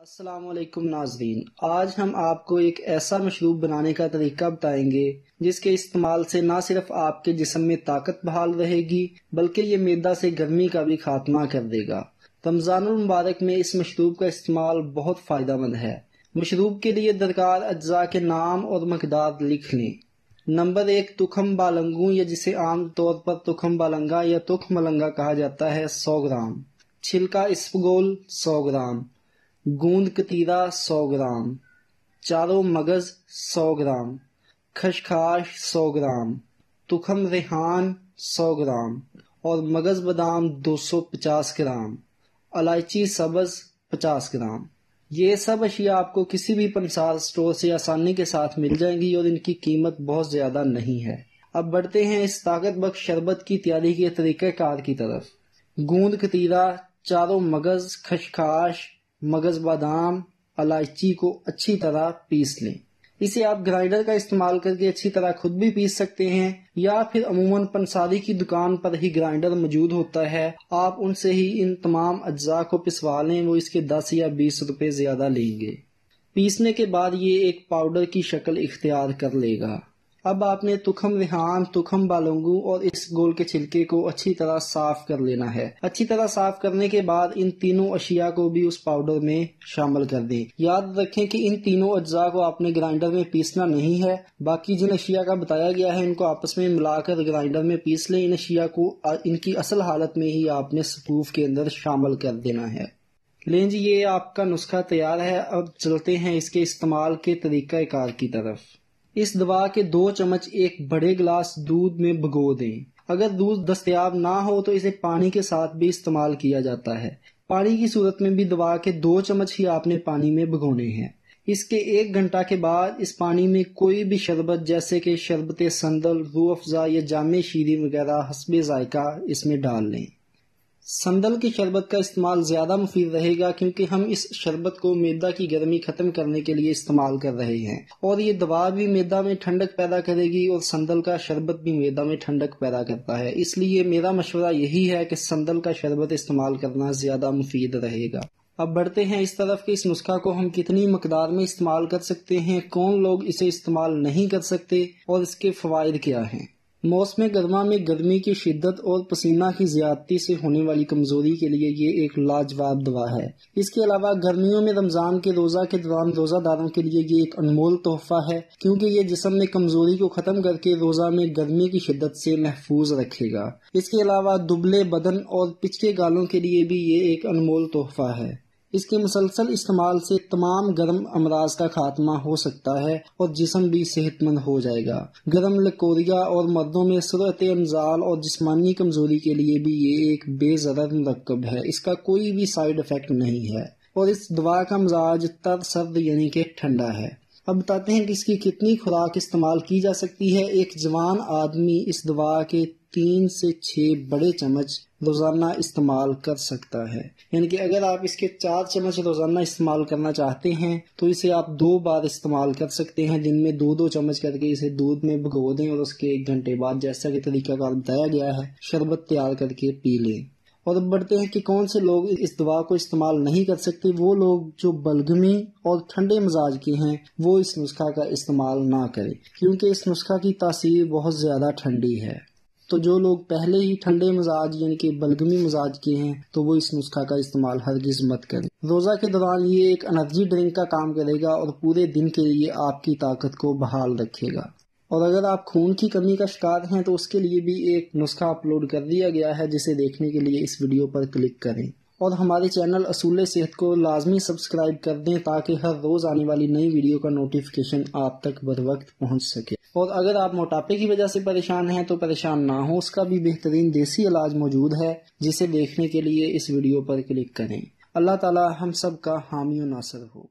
السلام علیکم ناظرین، آج ہم آپ کو ایک ایسا مشروب بنانے کا طریقہ بتائیں گے جس کے استعمال سے نہ صرف آپ کے جسم میں طاقت بحال رہے گی بلکہ یہ میدا سے گرمی کا بھی خاتمہ کر دے گا۔ رمضان المبارک میں اس مشروب کا استعمال بہت فائدہ مند ہے۔ مشروب کے لیے درکار اجزاء کے نام اور مقدار لکھ لیں۔ نمبر 1، تخم بالنگو یا جسے عام طور پر تخم بالنگا یا تخم ملنگا کہا جاتا ہے 100 گرام، چھلکا اسپغول 100 گرام، گوند کتیرا 100 گرام، چاروں مغز 100 گرام، خشخاش 100 گرام، تخم ریحان 100 گرام اور مغز بادام 250 گرام، الائچی سبز 50 گرام۔ یہ سب اشیاء آپ کو کسی بھی پنسار سٹور سے آسانی کے ساتھ مل جائیں گی اور ان کی قیمت بہت زیادہ نہیں ہے۔ اب بڑھتے ہیں اس طاقت بخش شربت کی تیاری کے طریقہ کار کی طرف۔ گوند کتیرا، چاروں مغز، خشخاش، مغز بادام، الائچی کو اچھی طرح پیس لیں۔ اسے آپ گرائنڈر کا استعمال کر کے اچھی طرح خود بھی پیس سکتے ہیں یا پھر عموماً پنساری کی دکان پر ہی گرائنڈر موجود ہوتا ہے، آپ ان سے ہی ان تمام اجزاء کو پسوا لیں، وہ اس کے 10 یا 20 روپے زیادہ لیں گے۔ پیسنے کے بعد یہ ایک پاؤڈر کی شکل اختیار کر لے گا۔ اب آپ نے تخم ریحان، تخم بالنگو اور اس گول کے چھلکے کو اچھی طرح صاف کر لینا ہے۔ اچھی طرح صاف کرنے کے بعد ان تینوں اشیاء کو بھی اس پاؤڈر میں شامل کر دیں۔ یاد رکھیں کہ ان تینوں اجزاء کو آپ نے گرائنڈر میں پیسنا نہیں ہے، باقی جن اشیاء کا بتایا گیا ہے ان کو آپس میں ملا کر گرائنڈر میں پیس لیں۔ ان اشیاء کو ان کی اصل حالت میں ہی آپ نے صفوف کے اندر شامل کر دینا ہے۔ لیں جی، یہ آپ کا نسخہ تیار ہے۔ اب چلتے ہیں اس کے استعمال کے طریقہ کار کی طرف۔ اس دوا کے 2 چمچ ایک بڑے گلاس دودھ میں بھگو دیں۔ اگر دودھ دستیاب نہ ہو تو اسے پانی کے ساتھ بھی استعمال کیا جاتا ہے۔ پانی کی صورت میں بھی دوا کے 2 چمچ ہی آپ نے پانی میں بھگونے ہیں۔ اس کے 1 گھنٹہ کے بعد اس پانی میں کوئی بھی شربت جیسے کہ شربت سندل، روح افزا یا جامع شیریں وغیرہ حسب ذائقہ اس میں ڈال لیں۔ سندل کی شربت کا استعمال زیادہ مفید رہے گا کیونکہ ہم اس شربت کو میدا کی گرمی ختم کرنے کے لیے استعمال کر رہے ہیں، اور یہ دوا بھی میدا میں ٹھنڈک پیدا کرے گی اور سندل کا شربت بھی میدا میں ٹھنڈک پیدا کرتا ہے۔ اس لیے میرا مشورہ یہی ہے کہ سندل کا شربت استعمال کرنا زیادہ مفید رہے گا۔ اب بڑھتے ہیں اس طرف کہ اس نسخہ کو ہم کتنی مقدار میں استعمال کر سکتے ہیں، کون لوگ اسے استعمال نہیں کر سکتے اور اس کے فوائد کیا ہیں۔ موسم گرما میں گرمی کی شدت اور پسینہ کی زیادتی سے ہونے والی کمزوری کے لیے یہ ایک لاجواب دوا ہے۔ اس کے علاوہ گرمیوں میں رمضان کے روزہ کے دوران روزہ داروں کے لیے یہ ایک انمول تحفہ ہے کیونکہ یہ جسم میں کمزوری کو ختم کر کے روزہ میں گرمی کی شدت سے محفوظ رکھے گا۔ اس کے علاوہ دبلے بدن اور پچکے گالوں کے لیے بھی یہ ایک انمول تحفہ ہے۔ اس کے مسلسل استعمال سے تمام گرم امراض کا خاتمہ ہو سکتا ہے اور جسم بھی صحت مند ہو جائے گا۔ گرم لکوریا اور مردوں میں سرعت انزال اور جسمانی کمزوری کے لیے بھی یہ ایک بے ضرر مرکب ہے۔ اس کا کوئی بھی سائیڈ افیکٹ نہیں ہے اور اس دوا کا مزاج تر سرد یعنی کہ ٹھنڈا ہے۔ اب بتاتے ہیں کہ اس کی کتنی خوراک استعمال کی جا سکتی ہے۔ ایک جوان آدمی اس دوا کے 3 سے 6 بڑے چمچ روزانہ استعمال کر سکتا ہے، یعنی کہ اگر آپ اس کے 4 چمچ روزانہ استعمال کرنا چاہتے ہیں تو اسے آپ 2 بار استعمال کر سکتے ہیں، دن میں 2 چمچ کر کے اسے دودھ میں بھگو دیں اور اس کے 1 گھنٹے بعد جیسا کہ طریقہ کار بتایا گیا ہے شربت تیار کر کے پی لیں۔ اور اب بڑھتے ہیں کہ کون سے لوگ اس دوا کو استعمال نہیں کر سکتے۔ وہ لوگ جو بلغمی اور ٹھنڈے مزاج کے ہیں وہ اس نسخہ کا استعمال نہ کریں کیونکہ اس نسخہ کی تاثیر بہت زیادہ ٹھنڈی ہے۔ تو جو لوگ پہلے ہی ٹھنڈے مزاج یعنی کہ بلغمی مزاج کے ہیں تو وہ اس نسخہ کا استعمال ہرگز مت کریں۔ روزہ کے دوران یہ ایک انرجی ڈرنک کا کام کرے گا اور پورے دن کے لیے آپ کی طاقت کو بحال رکھے گا۔ اور اگر آپ خون کی کمی کا شکار ہیں تو اس کے لیے بھی ایک نسخہ اپلوڈ کر دیا گیا ہے جسے دیکھنے کے لیے اس ویڈیو پر کلک کریں اور ہمارے چینل اصول صحت کو لازمی سبسکرائب کر دیں تاکہ ہر روز آنے والی نئی ویڈیو کا نوٹیفیکیشن آپ تک بر وقت پہنچ سکے۔ اور اگر آپ موٹاپے کی وجہ سے پریشان ہیں تو پریشان نہ ہوں، اس کا بھی بہترین دیسی علاج موجود ہے جسے دیکھنے کے لیے اس ویڈیو پر کلک کریں۔ اللہ تعالی ہم سب کا حامی و ناصر ہو۔